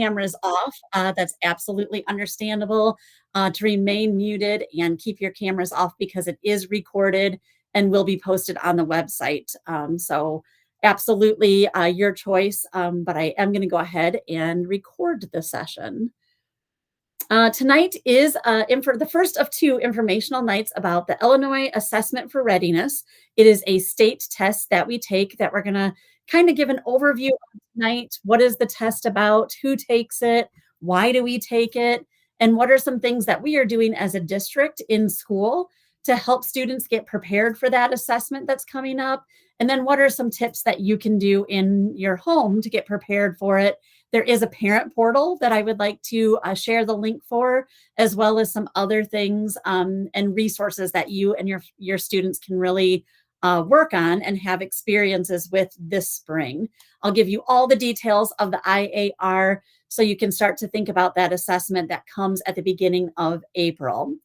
cameras off, that's absolutely understandable, to remain muted and keep your cameras off because it is recorded and will be posted on the website. So absolutely your choice, but I am going to go ahead and record the session. Tonight is the first of two informational nights about the Illinois Assessment for Readiness. It is a state test that we take that we're going to kind of give an overview of tonight. What is the test about? Who takes it? Why do we take it? And what are some things that we are doing as a district in school to help students get prepared for that assessment that's coming up? And then what are some tips that you can do in your home to get prepared for it? There is a parent portal that I would like to share the link for, as well as some other things and resources that you and your students can really work on and have experiences with this spring. I'll give you all the details of the IAR so you can start to think about that assessment that comes at the beginning of April.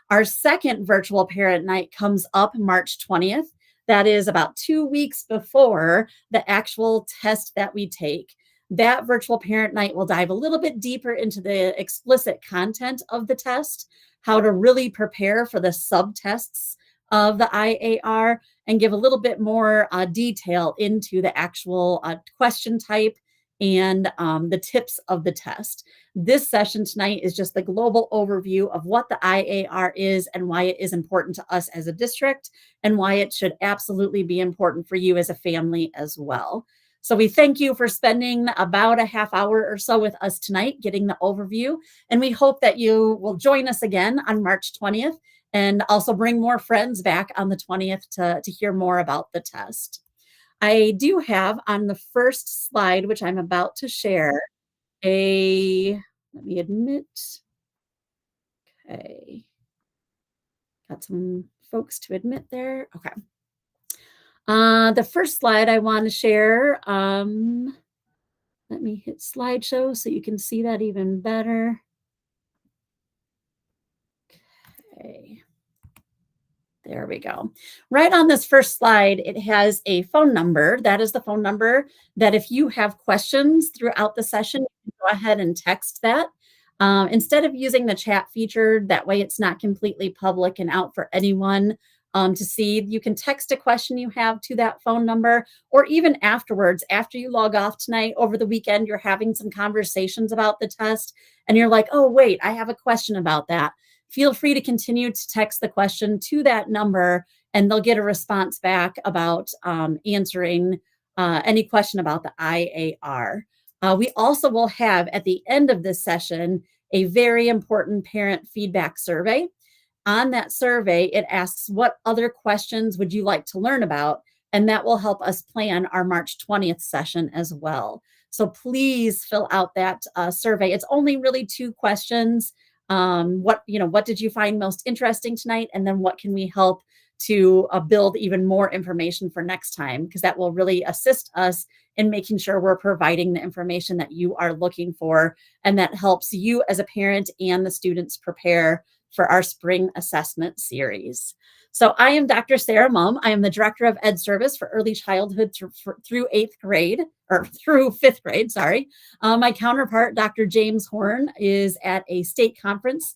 Our second virtual parent night comes up March 20th. That is about 2 weeks before the actual test that we take. That virtual parent night will dive a little bit deeper into the explicit content of the test, how to really prepare for the subtests of the IAR, and give a little bit more detail into the actual question type and the tips of the test. This session tonight is just the global overview of what the IAR is and why it is important to us as a district and why it should absolutely be important for you as a family as well. So we thank you for spending about a half hour or so with us tonight, getting the overview. And we hope that you will join us again on March 20th and also bring more friends back on the 20th to hear more about the test. I do have on the first slide, which I'm about to share, let me admit, okay, got some folks to admit there. Okay. The first slide I want to share, let me hit slideshow so you can see that even better. Okay. There we go. Right on this first slide, it has a phone number. That is the phone number that if you have questions throughout the session, you can go ahead and text that. Instead of using the chat feature, that way it's not completely public and out for anyone to see. You can text a question you have to that phone number, or even afterwards, after you log off tonight, over the weekend, you're having some conversations about the test, and you're like, oh, wait, I have a question about that. Feel free to continue to text the question to that number, and they'll get a response back about answering any question about the IAR. We also will have at the end of this session a very important parent feedback survey. On that survey, it asks what other questions would you like to learn about, and that will help us plan our March 20th session as well. So please fill out that survey. It's only really 2 questions. What did you find most interesting tonight? And then what can we help to build even more information for next time? Because that will really assist us in making sure we're providing the information that you are looking for, and that helps you as a parent and the students prepare for our spring assessment series. So I am Dr. Sarah Mumm. I am the Director of Ed Service for Early Childhood through 8th grade, or through 5th grade, sorry. My counterpart, Dr. James Horn, is at a state conference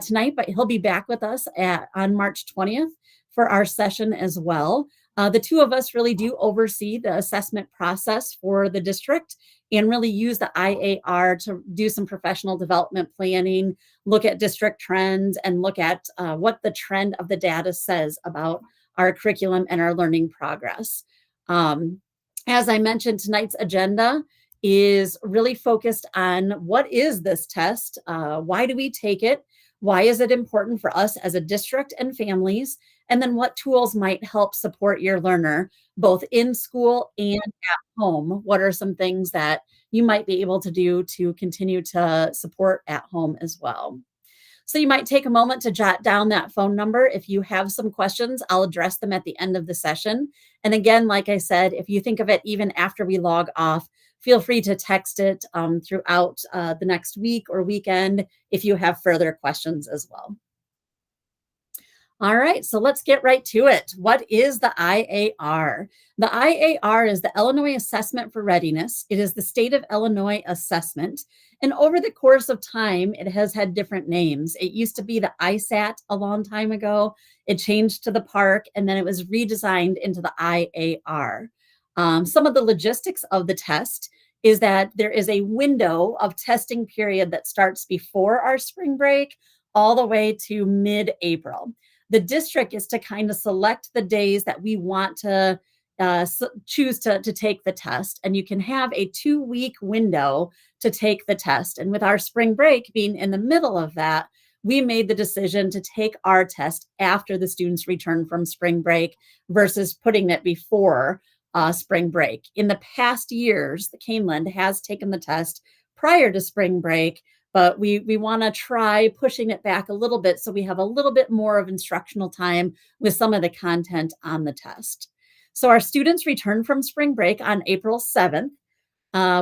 tonight, but he'll be back with us on March 20th for our session as well. The 2 of us really do oversee the assessment process for the district and really use the IAR to do some professional development planning, look at district trends, and look at what the trend of the data says about our curriculum and our learning progress. As I mentioned, tonight's agenda is really focused on what is this test? Why do we take it? Why is it important for us as a district and families? And then what tools might help support your learner, both in school and at home? What are some things that you might be able to do to continue to support at home as well? So you might take a moment to jot down that phone number. If you have some questions, I'll address them at the end of the session. And again, like I said, if you think of it even after we log off, feel free to text it throughout the next week or weekend if you have further questions as well. All right, so let's get right to it. What is the IAR? The IAR is the Illinois Assessment for Readiness. It is the state of Illinois assessment. And over the course of time, it has had different names. It used to be the ISAT a long time ago. It changed to the PARC, and then it was redesigned into the IAR. Some of the logistics of the test is that there is a window of testing period that starts before our spring break all the way to mid-April. The district is to kind of select the days that we want to choose to take the test. And you can have a 2-week window to take the test. And with our spring break being in the middle of that, we made the decision to take our test after the students return from spring break versus putting it before spring break. In the past years, the Kaneland has taken the test prior to spring break, but we want to try pushing it back a little bit so we have a little bit more of instructional time with some of the content on the test. So our students return from spring break on April 7th,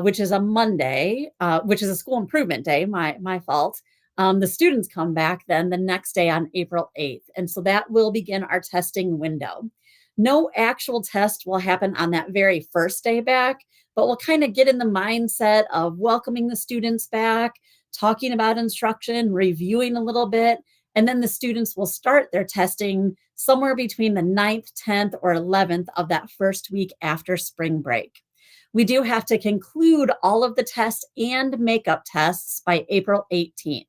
which is a Monday, which is a school improvement day, my fault. The students come back then the next day on April 8th. And so that will begin our testing window. No actual test will happen on that very first day back, but we'll kind of get in the mindset of welcoming the students back, talking about instruction, reviewing a little bit, and then the students will start their testing somewhere between the 9th, 10th, or 11th of that first week after spring break. We do have to conclude all of the tests and makeup tests by April 18th.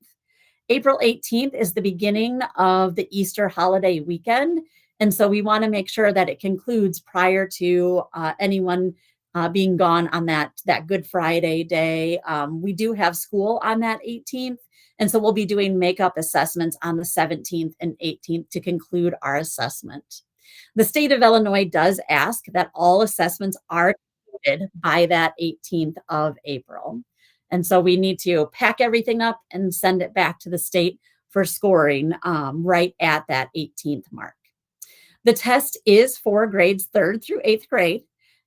April 18th is the beginning of the Easter holiday weekend. And so we want to make sure that it concludes prior to anyone being gone on that Good Friday day. We do have school on that 18th. And so we'll be doing makeup assessments on the 17th and 18th to conclude our assessment. The state of Illinois does ask that all assessments are completed by that 18th of April. And so we need to pack everything up and send it back to the state for scoring right at that 18th mark. The test is for grades 3rd through 8th grade.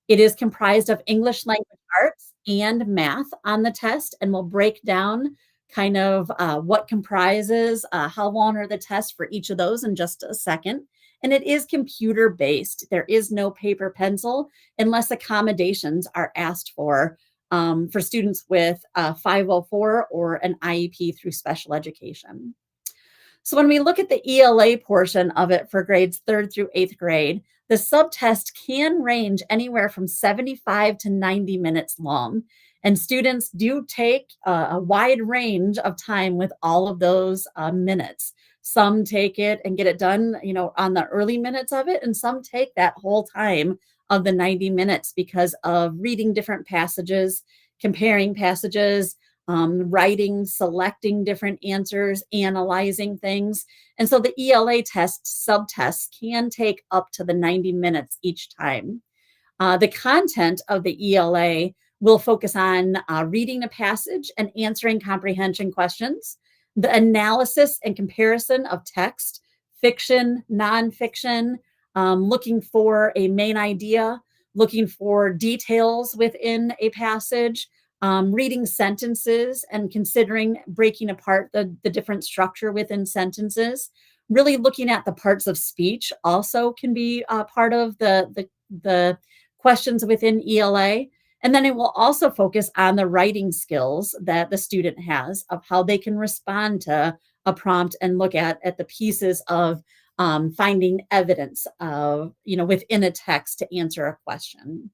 It is comprised of English language arts and math on the test, and we'll break down kind of what comprises, how long are the tests for each of those in just a second. And it is computer based. There is no paper pencil unless accommodations are asked for students with 504 or an IEP through special education. So when we look at the ELA portion of it for grades 3rd through 8th grade, the subtest can range anywhere from 75 to 90 minutes long. And students do take a wide range of time with all of those minutes. Some take it and get it done, on the early minutes of it, and some take that whole time of the 90 minutes because of reading different passages, comparing passages, writing, selecting different answers, analyzing things. And so the ELA subtests can take up to the 90 minutes each time. The content of the ELA will focus on reading a passage and answering comprehension questions, the analysis and comparison of text, fiction, nonfiction, looking for a main idea, looking for details within a passage, reading sentences and considering breaking apart the different structure within sentences. Really looking at the parts of speech also can be part of the questions within ELA. And then it will also focus on the writing skills that the student has of how they can respond to a prompt and look at the pieces of finding evidence of, within a text to answer a question.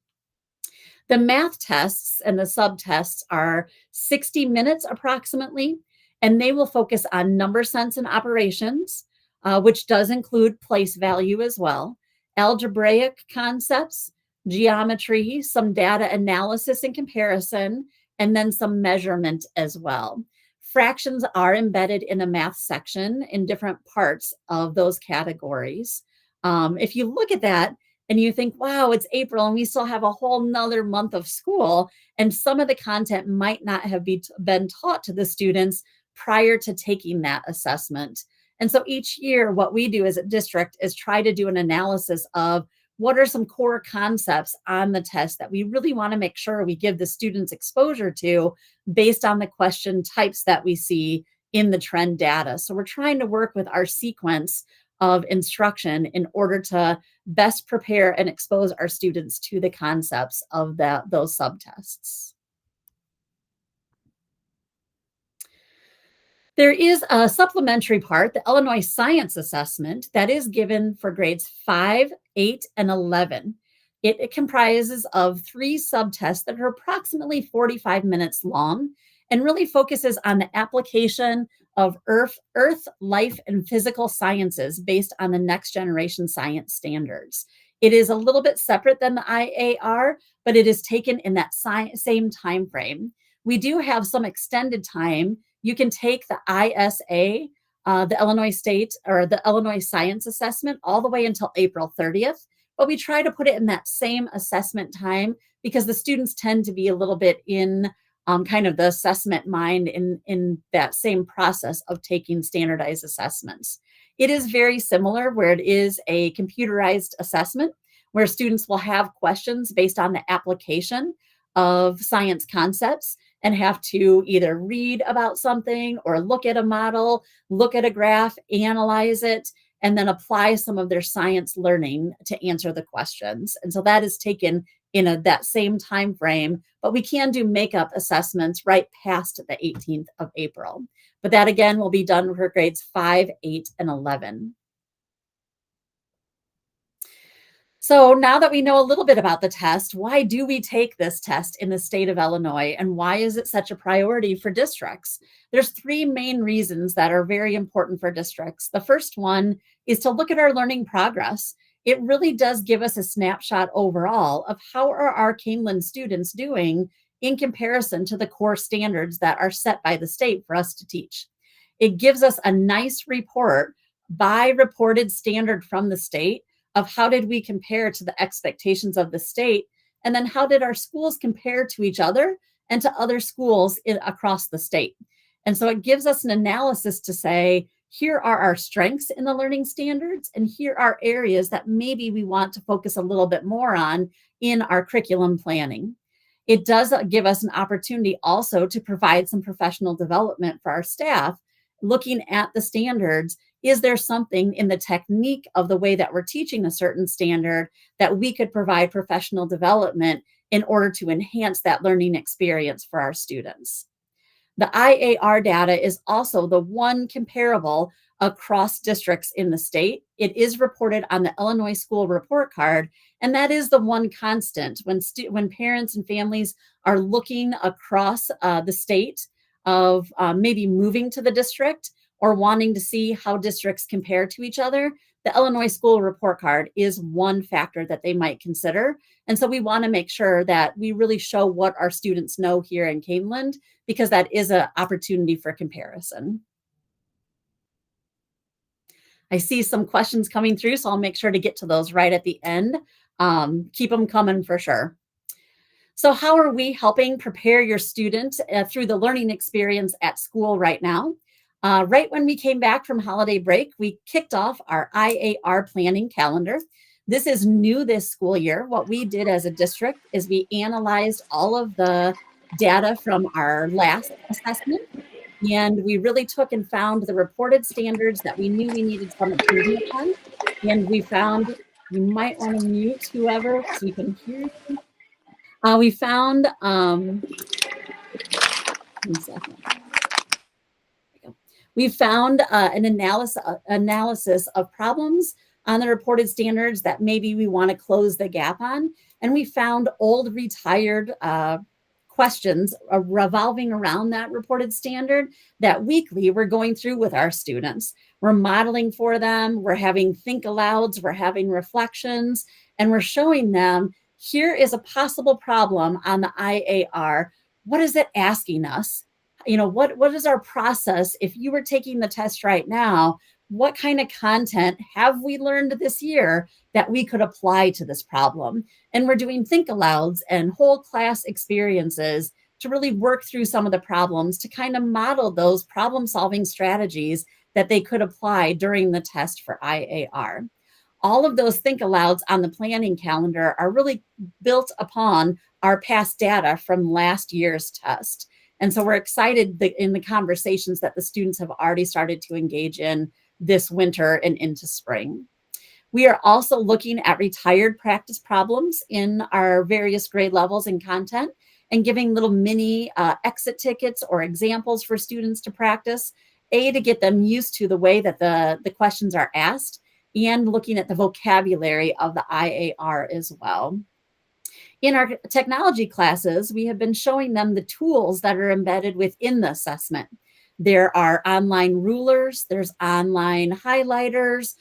The math tests and the subtests are 60 minutes approximately, and they will focus on number sense and operations, which does include place value as well, algebraic concepts, geometry, some data analysis and comparison, and then some measurement as well. Fractions are embedded in a math section in different parts of those categories. If you look at that, and you think, wow, it's April and we still have a whole nother month of school, and some of the content might not have been taught to the students prior to taking that assessment. And so each year, what we do as a district is try to do an analysis of what are some core concepts on the test that we really want to make sure we give the students exposure to based on the question types that we see in the trend data. So we're trying to work with our sequence of instruction in order to best prepare and expose our students to the concepts of those subtests. There is a supplementary part, the Illinois Science Assessment, that is given for grades 5, 8, and 11. It comprises of 3 subtests that are approximately 45 minutes long and really focuses on the application of Earth, life, and physical sciences based on the next generation science standards. It is a little bit separate than the IAR, but it is taken in that same time frame. We do have some extended time. You can take the ISA, the Illinois State or the Illinois Science Assessment all the way until April 30th, but we try to put it in that same assessment time because the students tend to be a little bit in kind of the assessment mind in that same process of taking standardized assessments. It is very similar where it is a computerized assessment where students will have questions based on the application of science concepts and have to either read about something or look at a model, look at a graph, analyze it, and then apply some of their science learning to answer the questions. And so that is taken in that same time frame, but we can do makeup assessments right past the 18th of April. But that again will be done for grades 5, 8, and 11. So now that we know a little bit about the test, why do we take this test in the state of Illinois and why is it such a priority for districts? There's 3 main reasons that are very important for districts. The first one is to look at our learning progress. It really does give us a snapshot overall of how are our Kaneland students doing in comparison to the core standards that are set by the state for us to teach. It gives us a nice report by reported standard from the state of how did we compare to the expectations of the state, and then how did our schools compare to each other and to other schools across the state. And so it gives us an analysis to say, here are our strengths in the learning standards, and here are areas that maybe we want to focus a little bit more on in our curriculum planning. It does give us an opportunity also to provide some professional development for our staff, looking at the standards. Is there something in the technique of the way that we're teaching a certain standard that we could provide professional development in order to enhance that learning experience for our students? The IAR data is also the one comparable across districts in the state. It is reported on the Illinois School Report Card, and that is the one constant when parents and families are looking across the state of maybe moving to the district or wanting to see how districts compare to each other. The Illinois School Report Card is one factor that they might consider. And so we want to make sure that we really show what our students know here in Kaneland, because that is an opportunity for comparison. I see some questions coming through, so I'll make sure to get to those right at the end. Keep them coming for sure. So how are we helping prepare your student through the learning experience at school right now? Right when we came back from holiday break, we kicked off our IAR planning calendar. This is new this school year. What we did as a district is we analyzed all of the data from our last assessment, and we really took and found the reported standards that we knew we needed some improvement on. And we found, you might want to mute whoever so you can hear you. We found, one second. We found an analysis of problems on the reported standards that maybe we want to close the gap on. And we found old retired questions revolving around that reported standard that weekly we're going through with our students. We're modeling for them, we're having think alouds, we're having reflections, and we're showing them, here is a possible problem on the IAR. What is it asking us? You know, what is our process? If you were taking the test right now, what kind of content have we learned this year that we could apply to this problem? And we're doing think alouds and whole class experiences to really work through some of the problems to kind of model those problem solving strategies that they could apply during the test for IAR. All of those think alouds on the planning calendar are really built upon our past data from last year's test. And so we're excited in the conversations that the students have already started to engage in this winter and into spring. We are also looking at retired practice problems in our various grade levels and content and giving little mini exit tickets or examples for students to practice, to get them used to the way that the questions are asked, and looking at the vocabulary of the IAR as well. In our technology classes, we have been showing them the tools that are embedded within the assessment. There are online rulers, there's online highlighters,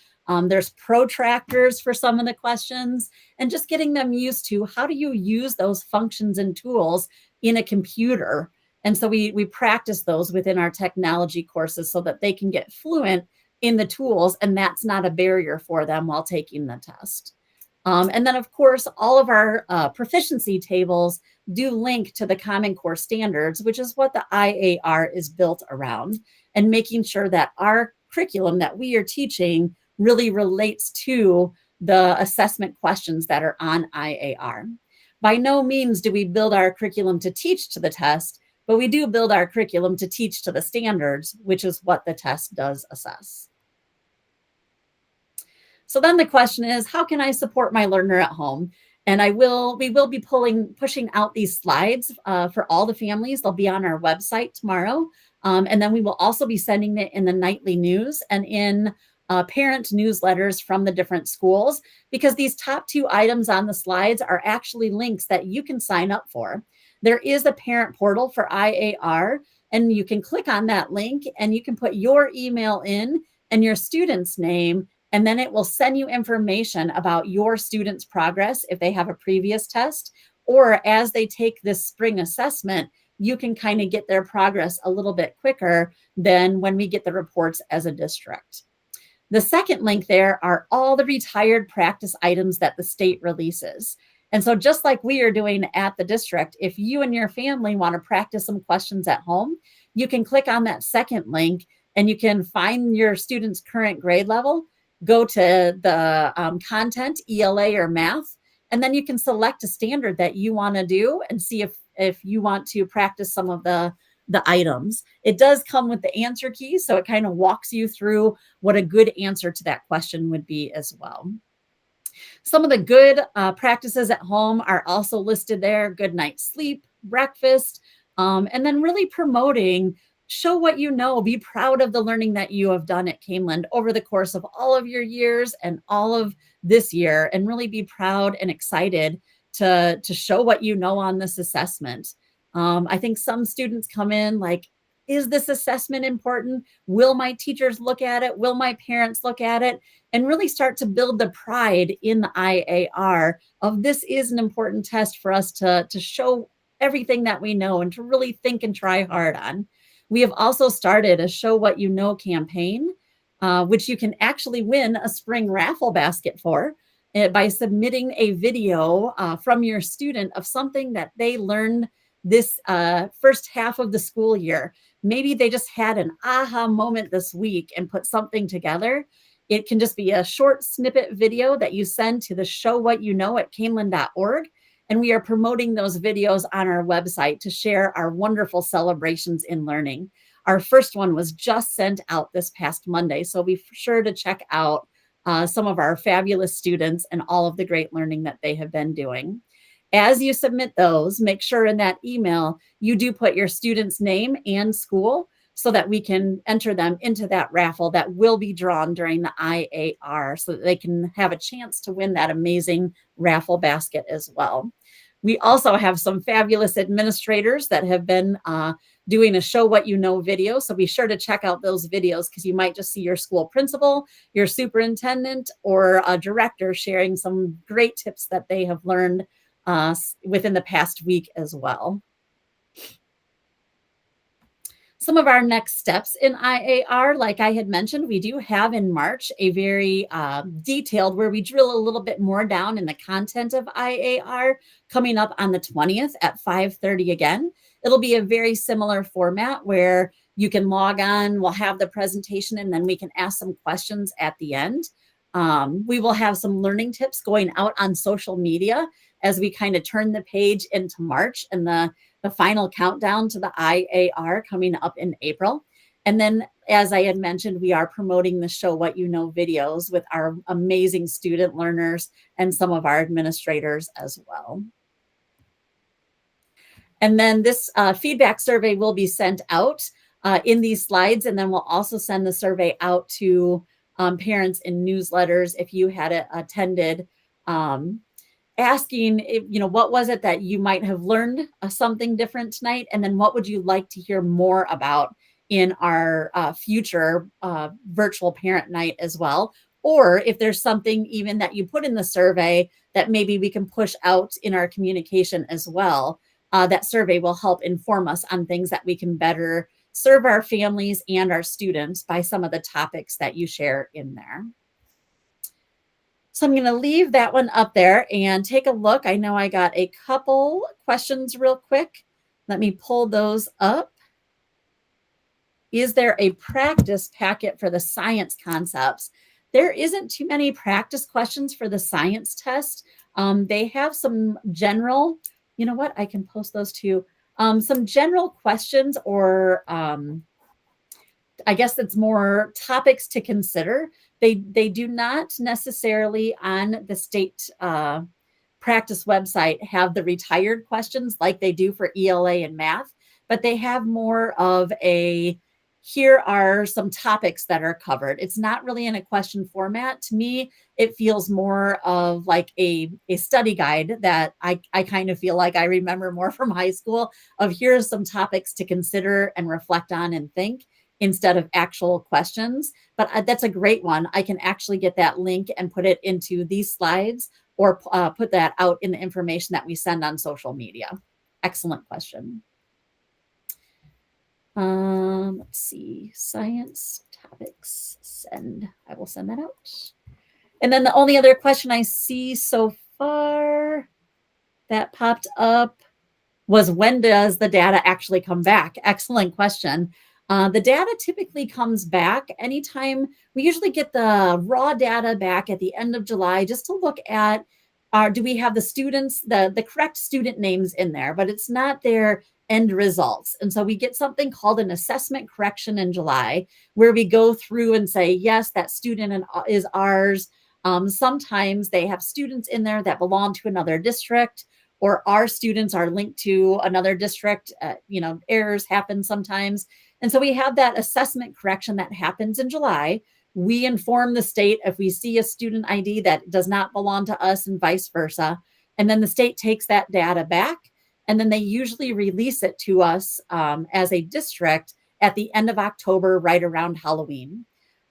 there's protractors for some of the questions, and just getting them used to how do you use those functions and tools in a computer. And so we practice those within our technology courses so that they can get fluent in the tools, and that's not a barrier for them while taking the test. And then, of course, all of our proficiency tables do link to the Common Core standards, which is what the IAR is built around, and making sure that our curriculum that we are teaching really relates to the assessment questions that are on IAR. By no means do we build our curriculum to teach to the test, but we do build our curriculum to teach to the standards, which is what the test does assess. So then the question is, how can I support my learner at home? And we will be pushing out these slides for all the families. They'll be on our website tomorrow. And then we will also be sending it in the nightly news and in parent newsletters from the different schools, because these top two items on the slides are actually links that you can sign up for. There is a parent portal for IAR, and you can click on that link and you can put your email in and your student's name, and then it will send you information about your student's progress if they have a previous test, or as they take this spring assessment, you can kind of get their progress a little bit quicker than when we get the reports as a district. The second link there are all the retired practice items that the state releases. And so just like we are doing at the district, if you and your family want to practice some questions at home, you can click on that second link and you can find your student's current grade level, go to the content, ELA or math, and then you can select a standard that you want to do and see if you want to practice some of the items. It does come with the answer key, so it kind of walks you through what a good answer to that question would be as well. Some of the good practices at home are also listed there: good night's sleep, breakfast, and then really promoting show what you know. Be proud of the learning that you have done at Kaneland over the course of all of your years and all of this year, and really be proud and excited to show what you know on this assessment. I think some students come in like, is this assessment important? Will my teachers look at it? Will my parents look at it? And really start to build the pride in the IAR of this is an important test for us to show everything that we know and to really think and try hard on. We have also started a Show What You Know campaign, which you can actually win a spring raffle basket for by submitting a video from your student of something that they learned this first half of the school year. Maybe they just had an aha moment this week and put something together. It can just be a short snippet video that you send to the showwhatyouknow@kaneland.org. And we are promoting those videos on our website to share our wonderful celebrations in learning. Our first one was just sent out this past Monday, so be sure to check out some of our fabulous students and all of the great learning that they have been doing. As you submit those, make sure in that email you do put your student's name and school so that we can enter them into that raffle that will be drawn during the IAR, so that they can have a chance to win that amazing raffle basket as well. We also have some fabulous administrators that have been doing a Show What You Know video, so be sure to check out those videos, because you might just see your school principal, your superintendent, or a director sharing some great tips that they have learned within the past week as well. Some of our next steps in IAR, like I had mentioned, we do have in March a very detailed, where we drill a little bit more down in the content of IAR, coming up on the 20th at 5:30 again. It'll be a very similar format where you can log on, we'll have the presentation, and then we can ask some questions at the end. We will have some learning tips going out on social media as we kind of turn the page into March and the final countdown to the IAR coming up in April. And then, as I had mentioned, we are promoting the Show What You Know videos with our amazing student learners and some of our administrators as well. And then this feedback survey will be sent out in these slides, and then we'll also send the survey out to parents in newsletters if you had attended, asking, what was it that you might have learned something different tonight, and then what would you like to hear more about in our future virtual parent night as well. Or if there's something even that you put in the survey that maybe we can push out in our communication as well. That survey will help inform us on things that we can better serve our families and our students by some of the topics that you share in there. So I'm going to leave that one up there and take a look. I know I got a couple questions real quick. Let me pull those up. Is there a practice packet for the science concepts? There isn't too many practice questions for the science test. They have some general, you know what, I can post those too. Some general questions, or I guess it's more topics to consider. They do not necessarily on the state practice website have the retired questions like they do for ELA and math, but they have more of a, here are some topics that are covered. It's not really in a question format. To me, it feels more of like a study guide that I kind of feel like I remember more from high school of, here's some topics to consider and reflect on and think, instead of actual questions. But that's a great one. I can actually get that link and put it into these slides, or put that out in the information that we send on social media. Excellent question. Let's see, science topics, send. I will send that out. And then the only other question I see so far that popped up was, when does the data actually come back? Excellent question. The data typically comes back anytime. We usually get the raw data back at the end of July, just to look at, do we have the students, the correct student names in there, but it's not their end results. And so we get something called an assessment correction in July, where we go through and say, yes, that student is ours. Sometimes they have students in there that belong to another district, or our students are linked to another district. Errors happen sometimes. And so we have that assessment correction that happens in July. We inform the state if we see a student ID that does not belong to us, and vice versa. And then the state takes that data back, and then they usually release it to us as a district at the end of October, right around Halloween.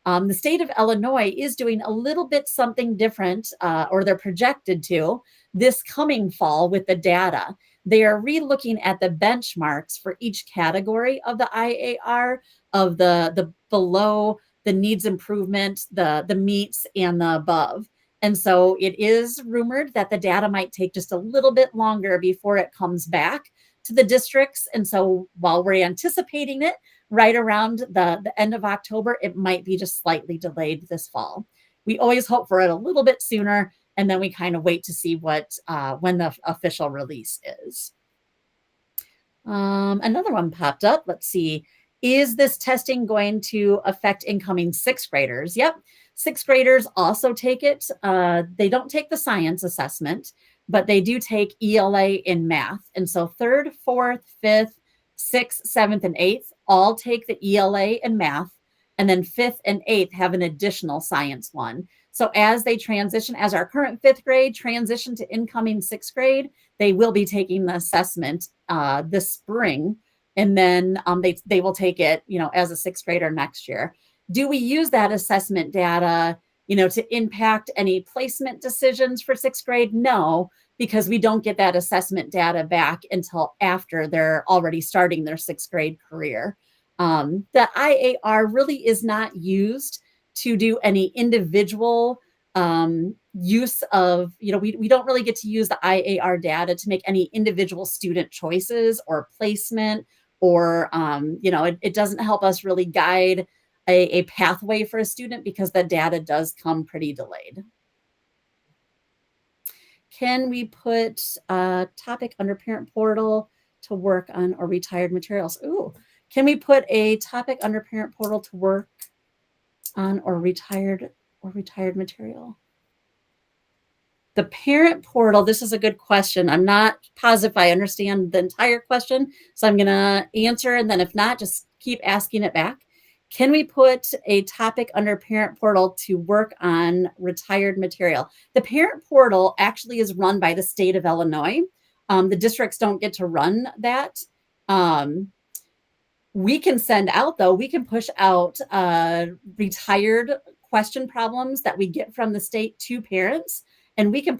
The state of Illinois is doing a little bit something different, or they're projected to, this coming fall with the data. They are re-looking at the benchmarks for each category of the IAR, of the below, the needs improvement, the meets, and the above. And so it is rumored that the data might take just a little bit longer before it comes back to the districts. And so while we're anticipating it right around the end of October, it might be just slightly delayed this fall. We always hope for it a little bit sooner, and then we kind of wait to see when the official release is. Another one popped up. Let's see. Is this testing going to affect incoming sixth graders? Yep. Sixth graders also take it. They don't take the science assessment, but they do take ELA in math. And so third, fourth, fifth, sixth, seventh, and eighth all take the ELA in math. And then fifth and eighth have an additional science one. So as they transition, as our current fifth grade transition to incoming sixth grade, they will be taking the assessment this spring. And then they will take it, as a sixth grader next year. Do we use that assessment data, to impact any placement decisions for sixth grade? No, because we don't get that assessment data back until after they're already starting their sixth grade career. The IAR really is not used to do any individual use of, we don't really get to use the IAR data to make any individual student choices or placement, or, it doesn't help us really guide a pathway for a student, because the data does come pretty delayed. Can we put a topic under parent portal to work on or retired materials? Ooh, Can we put a topic under parent portal to work on or retired material? The parent portal, this is a good question. I'm not positive if I understand the entire question, so I'm going to answer, and then if not, just keep asking it back. Can we put a topic under parent portal to work on retired material? The parent portal actually is run by the state of Illinois. The districts don't get to run that. We can send out, though, we can push out retired question problems that we get from the state to parents. And we can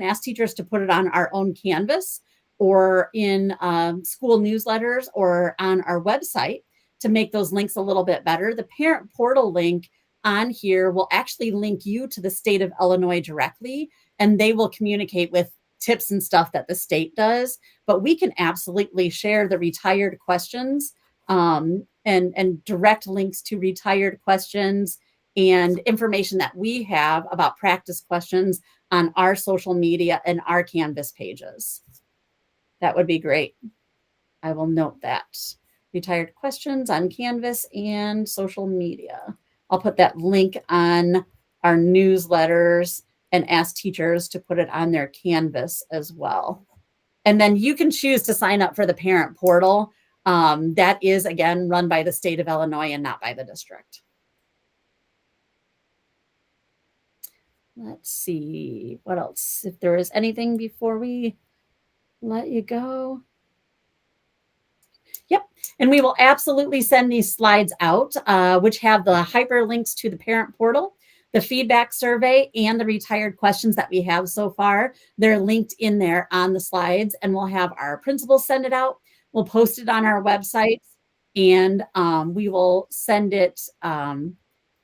ask teachers to put it on our own Canvas or in school newsletters or on our website to make those links a little bit better. The parent portal link on here will actually link you to the state of Illinois directly, and they will communicate with tips and stuff that the state does. But we can absolutely share the retired questions and direct links to retired questions and information that we have about practice questions on our social media and our Canvas pages. That would be great. I will note that. Retired questions on Canvas and social media. I'll put that link on our newsletters and ask teachers to put it on their Canvas as well. And then you can choose to sign up for the parent portal. That is, again, run by the state of Illinois and not by the district. Let's see what else, if there is anything before we let you go. Yep. And we will absolutely send these slides out, which have the hyperlinks to the parent portal, the feedback survey, and the retired questions that we have so far. They're linked in there on the slides, and we'll have our principals send it out. We'll post it on our website, and we will send it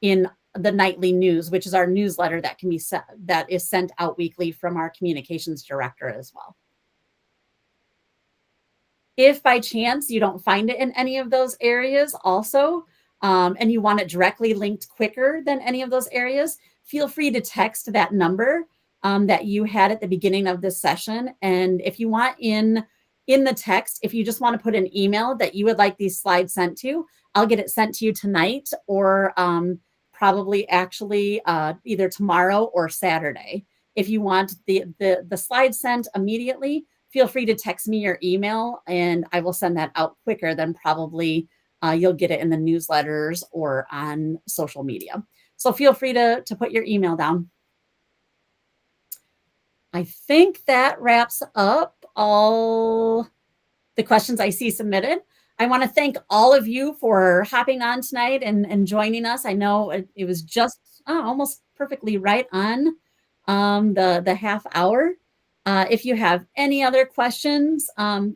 in the nightly news, which is our newsletter that can be that is sent out weekly from our communications director as well. If by chance you don't find it in any of those areas also, and you want it directly linked quicker than any of those areas, feel free to text that number that you had at the beginning of this session. And if you want in the text, if you just want to put an email that you would like these slides sent to, I'll get it sent to you tonight, or probably actually either tomorrow or Saturday. If you want the slides sent immediately, feel free to text me your email, and I will send that out quicker than probably you'll get it in the newsletters or on social media. So feel free to put your email down. I think that wraps up all the questions I see submitted. I want to thank all of you for hopping on tonight and joining us. I know it was just almost perfectly right on the half hour. If you have any other questions,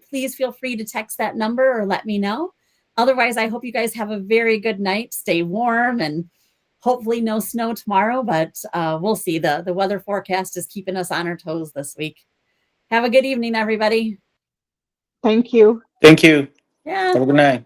please feel free to text that number or let me know. Otherwise, I hope you guys have a very good night. Stay warm, and hopefully no snow tomorrow, but we'll see. The weather forecast is keeping us on our toes this week. Have a good evening, everybody. Thank you. Thank you. Yeah. Have a good night.